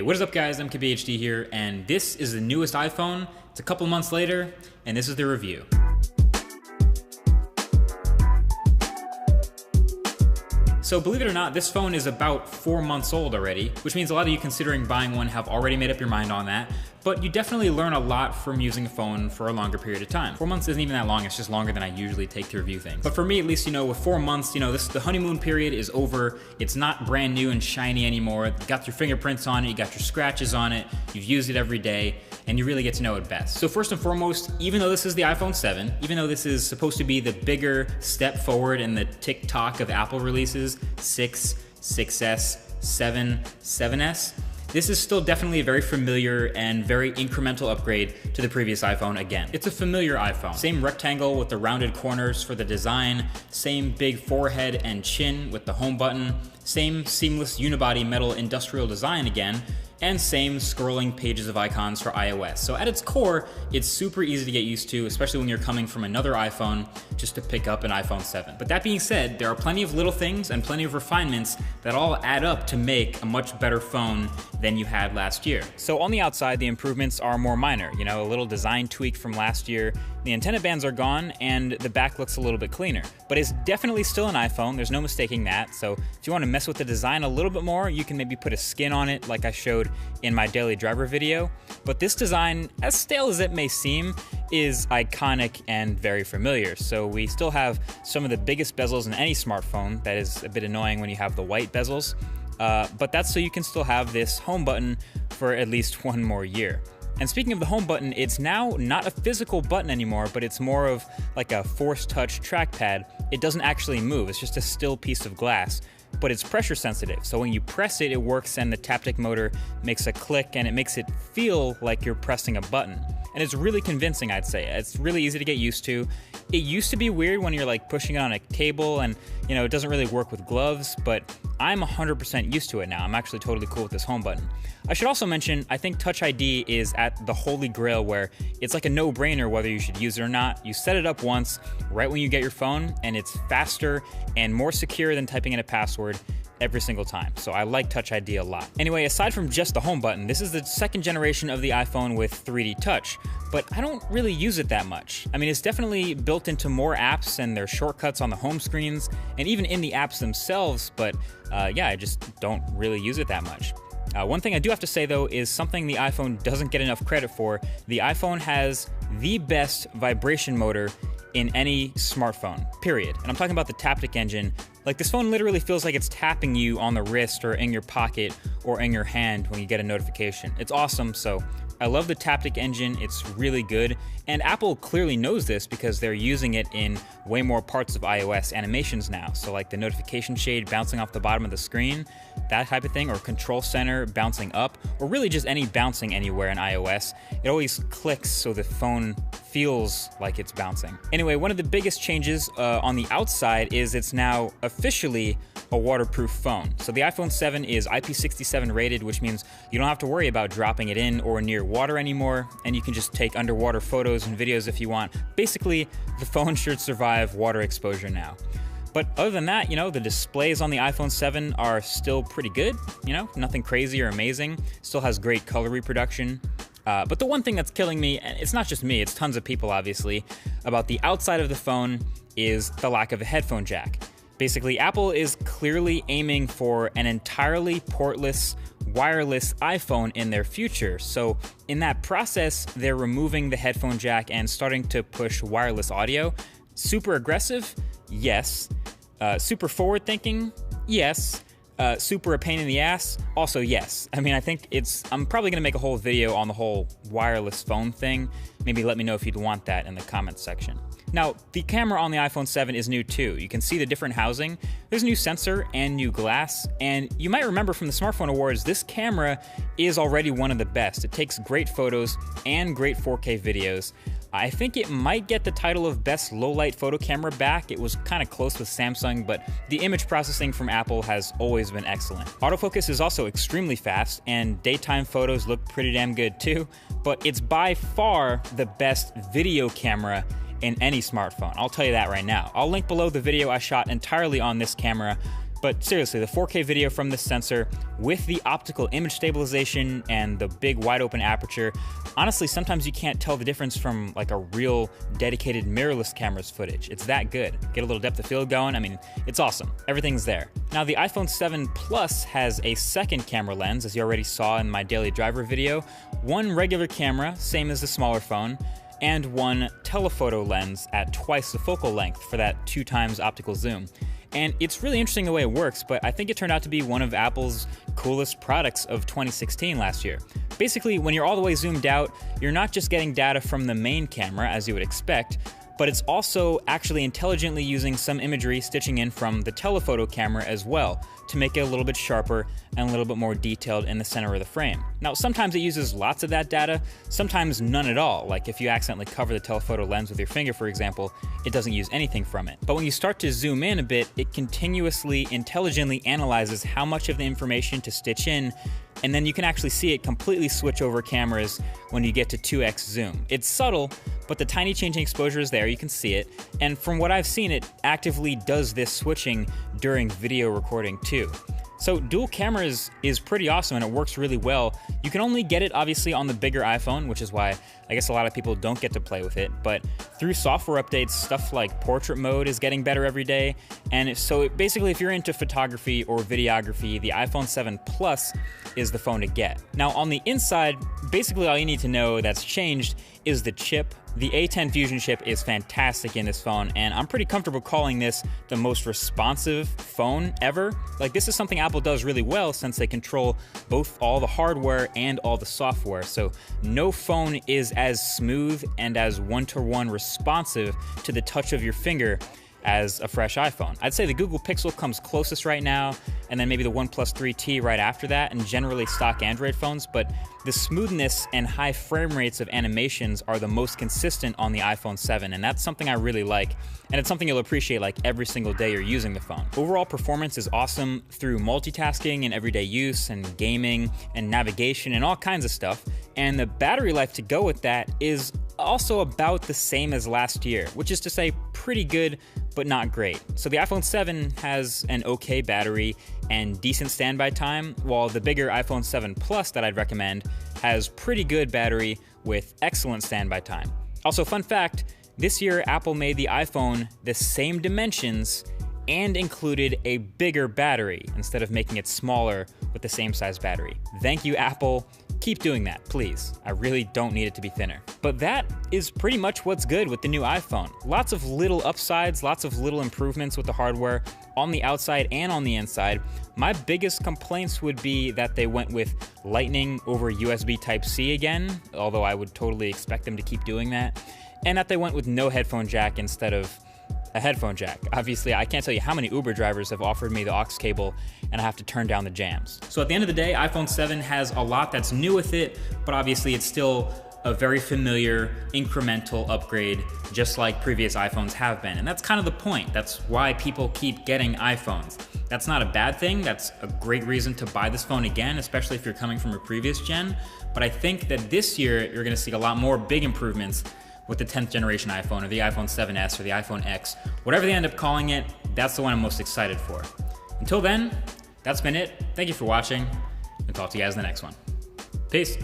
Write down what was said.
Hey, what is up guys, MKBHD here, and this is the newest iPhone. It's a couple months later, and this is the review. So believe it or not, this phone is about 4 months old already, which means a lot of you considering buying one have already made up your mind on that, but you definitely learn a lot from using a phone for a longer period of time. 4 months isn't even that long, it's just longer than I usually take to review things. But for me, at least, with 4 months, the honeymoon period is over. It's not brand new and shiny anymore. You got your fingerprints on it, you got your scratches on it, you've used it every day, and you really get to know it best. So first and foremost, even though this is the iPhone 7, even though this is supposed to be the bigger step forward in the tick-tock of Apple releases, 6, 6S, 7, 7S, this is still definitely a very familiar and very incremental upgrade to the previous iPhone again. It's a familiar iPhone. Same rectangle with the rounded corners for the design, same big forehead and chin with the home button, same seamless unibody metal industrial design again, and same scrolling pages of icons for iOS. So at its core, it's super easy to get used to, especially when you're coming from another iPhone just to pick up an iPhone 7. But that being said, there are plenty of little things and plenty of refinements that all add up to make a much better phone than you had last year. So on the outside, the improvements are more minor. A little design tweak from last year. The antenna bands are gone and the back looks a little bit cleaner. But it's definitely still an iPhone, there's no mistaking that. So if you want to mess with the design a little bit more, you can maybe put a skin on it like I showed in my daily driver video. But this design, as stale as it may seem, is iconic and very familiar. So we still have some of the biggest bezels in any smartphone. That is a bit annoying when you have the white bezels. But that's so you can still have this home button for at least 1 more year. And speaking of the home button, it's now not a physical button anymore, but it's more of like a force touch trackpad. It doesn't actually move, it's just a still piece of glass, but it's pressure sensitive. So when you press it, it works and the taptic motor makes a click and it makes it feel like you're pressing a button. And it's really convincing, I'd say. It's really easy to get used to. It used to be weird when you're like pushing it on a table and it doesn't really work with gloves, but I'm 100% used to it now. I'm actually totally cool with this home button. I should also mention, I think Touch ID is at the holy grail where it's like a no-brainer whether you should use it or not. You set it up once, right when you get your phone, and it's faster and more secure than typing in a password every single time. So I like Touch ID a lot. Anyway, aside from just the home button, this is the second generation of the iPhone with 3D Touch, but I don't really use it that much. I mean, it's definitely built into more apps and their shortcuts on the home screens and even in the apps themselves, but yeah, I just don't really use it that much. One thing I do have to say though is something the iPhone doesn't get enough credit for. The iPhone has the best vibration motor in any smartphone, period. And I'm talking about the Taptic engine. Like, this phone literally feels like it's tapping you on the wrist or in your pocket or in your hand when you get a notification. It's awesome, so I love the Taptic engine, it's really good. And Apple clearly knows this because they're using it in way more parts of iOS animations now. So like the notification shade bouncing off the bottom of the screen, that type of thing, or control center bouncing up, or really just any bouncing anywhere in iOS. It always clicks so the phone feels like it's bouncing. Anyway, one of the biggest changes on the outside is it's now officially a waterproof phone. So the iPhone 7 is IP67 rated, which means you don't have to worry about dropping it in or near water anymore, and you can just take underwater photos and videos if you want. Basically, the phone should survive water exposure now. But other than that, the displays on the iPhone 7 are still pretty good, nothing crazy or amazing. Still has great color reproduction. But the one thing that's killing me, and it's not just me, it's tons of people obviously, about the outside of the phone is the lack of a headphone jack. Basically, Apple is clearly aiming for an entirely portless, wireless iPhone in their future. So in that process, they're removing the headphone jack and starting to push wireless audio. Super aggressive? Yes. Super forward thinking? Yes. Super a pain in the ass? Also yes. I mean, I'm probably gonna make a whole video on the whole wireless phone thing. Maybe let me know if you'd want that in the comments section. Now, the camera on the iPhone 7 is new too. You can see the different housing. There's a new sensor and new glass, and you might remember from the Smartphone Awards, this camera is already one of the best. It takes great photos and great 4K videos. I think it might get the title of best low-light photo camera back. It was kind of close with Samsung, but the image processing from Apple has always been excellent. Autofocus is also extremely fast, and daytime photos look pretty damn good too, but it's by far the best video camera in any smartphone. I'll tell you that right now. I'll link below the video I shot entirely on this camera. But seriously, the 4K video from this sensor with the optical image stabilization and the big wide open aperture, honestly, sometimes you can't tell the difference from like a real dedicated mirrorless camera's footage. It's that good. Get a little depth of field going. I mean, it's awesome. Everything's there. Now, the iPhone 7 Plus has a second camera lens, as you already saw in my daily driver video, one regular camera, same as the smaller phone, and one telephoto lens at twice the focal length for that 2x optical zoom. And it's really interesting the way it works, but I think it turned out to be one of Apple's coolest products of 2016 last year. Basically, when you're all the way zoomed out, you're not just getting data from the main camera, as you would expect, but it's also actually intelligently using some imagery stitching in from the telephoto camera as well to make it a little bit sharper and a little bit more detailed in the center of the frame. Now, sometimes it uses lots of that data, sometimes none at all. Like if you accidentally cover the telephoto lens with your finger, for example, it doesn't use anything from it. But when you start to zoom in a bit, it continuously, intelligently analyzes how much of the information to stitch in, and then you can actually see it completely switch over cameras when you get to 2x zoom. It's subtle, but the tiny change in exposure is there, you can see it, and from what I've seen, it actively does this switching during video recording too. So dual cameras is pretty awesome and it works really well. You can only get it obviously on the bigger iPhone, which is why I guess a lot of people don't get to play with it, but through software updates, stuff like portrait mode is getting better every day. And so basically if you're into photography or videography, the iPhone 7 Plus is the phone to get. Now on the inside, basically all you need to know that's changed is the chip. The A10 Fusion chip is fantastic in this phone, and I'm pretty comfortable calling this the most responsive phone ever. Like, this is something Apple does really well since they control both all the hardware and all the software. So no phone is as smooth and as one-to-one responsive to the touch of your finger as a fresh iPhone. I'd say the Google Pixel comes closest right now, and then maybe the OnePlus 3T right after that, and generally stock Android phones, but the smoothness and high frame rates of animations are the most consistent on the iPhone 7, and that's something I really like, and it's something you'll appreciate like every single day you're using the phone. Overall performance is awesome through multitasking and everyday use and gaming and navigation and all kinds of stuff, and the battery life to go with that is also about the same as last year, which is to say pretty good, but not great. So the iPhone 7 has an okay battery and decent standby time, while the bigger iPhone 7 Plus that I'd recommend has pretty good battery with excellent standby time. Also, fun fact, this year Apple made the iPhone the same dimensions and included a bigger battery instead of making it smaller with the same size battery. Thank you, Apple. Keep doing that, please. I really don't need it to be thinner. But that is pretty much what's good with the new iPhone. Lots of little upsides, lots of little improvements with the hardware on the outside and on the inside. My biggest complaints would be that they went with Lightning over USB Type-C again, although I would totally expect them to keep doing that, and that they went with no headphone jack instead of a headphone jack. Obviously, I can't tell you how many Uber drivers have offered me the aux cable and I have to turn down the jams. So at the end of the day, iPhone 7 has a lot that's new with it, but obviously it's still a very familiar incremental upgrade, just like previous iPhones have been. And that's kind of the point. That's why people keep getting iPhones. That's not a bad thing. That's a great reason to buy this phone again, especially if you're coming from a previous gen. But I think that this year, you're gonna see a lot more big improvements with the 10th generation iPhone or the iPhone 7S or the iPhone X. Whatever they end up calling it, that's the one I'm most excited for. Until then, that's been it. Thank you for watching, and talk to you guys in the next one. Peace.